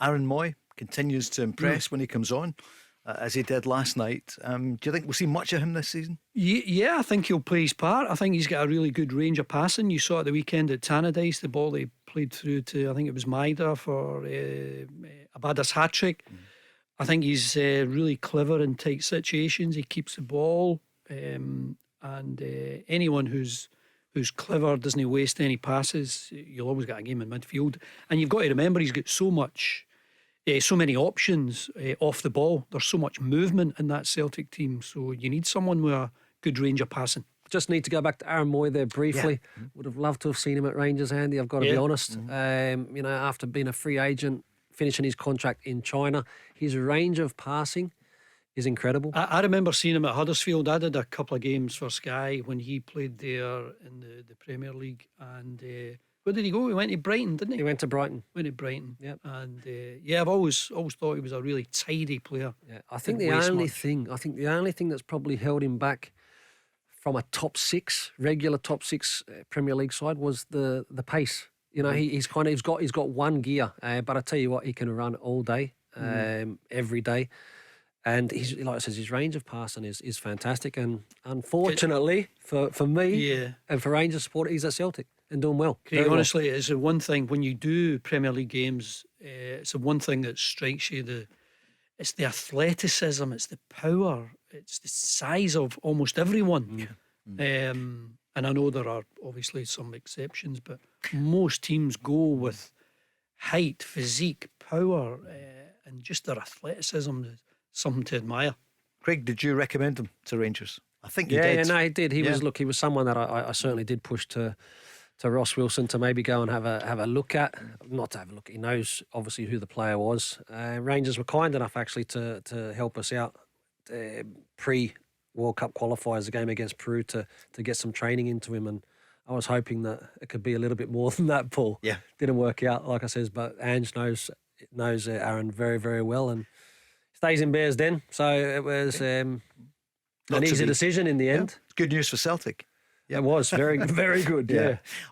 Aaron Mooy continues to impress when he comes on, as he did last night. Do you think we'll see much of him this season? Yeah, I think he'll play his part. I think he's got a really good range of passing. You saw at the weekend at Tannadice, the ball he played through to, I think it was Maida for Abada's hat-trick. I think he's really clever in tight situations. He keeps the ball, and anyone who's clever, doesn't he waste any passes. You'll always get a game in midfield, and you've got to remember he's got so many options off the ball. There's so much movement in that Celtic team, so you need someone with a good range of passing. Just need to go back to Aaron Mooy there briefly. Would have loved to have seen him at Rangers, Andy, I've got to be honest. After being a free agent, finishing his contract in China, his range of passing is incredible. I remember seeing him at Huddersfield. I did a couple of games for Sky when he played there in the Premier League. And where did he go? He went to Brighton, didn't he? He went to Brighton. Yep. And I've always thought he was a really tidy player. Yeah, I think the only thing that's probably held him back from a regular top six Premier League side was the pace. He's got one gear, but I tell you what, he can run all day, every day. And he's, like I said, his range of passing is fantastic. And unfortunately for me and for Rangers support, he's at Celtic and doing well. Honestly, it's the one thing when you do Premier League games, it's the one thing that strikes you. It's the athleticism, it's the power, it's the size of almost everyone. And I know there are obviously some exceptions, but most teams go with height, physique, power, and just their athleticism. Something to admire. Craig, did you recommend him to Rangers? I think you did. Yeah, no, he did. He was someone that I certainly did push to Ross Wilson to maybe go and have a look at. Not to have a look. He knows obviously who the player was. Rangers were kind enough actually to help us out pre World Cup qualifiers, the game against Peru, to get some training into him, and I was hoping that it could be a little bit more than that, Paul. Yeah, didn't work out, like I says, but Ange knows Aaron very, very well, and stays in Bears Den, so it was an easy decision in the end. Good news for Celtic. It was very, very good. Yeah.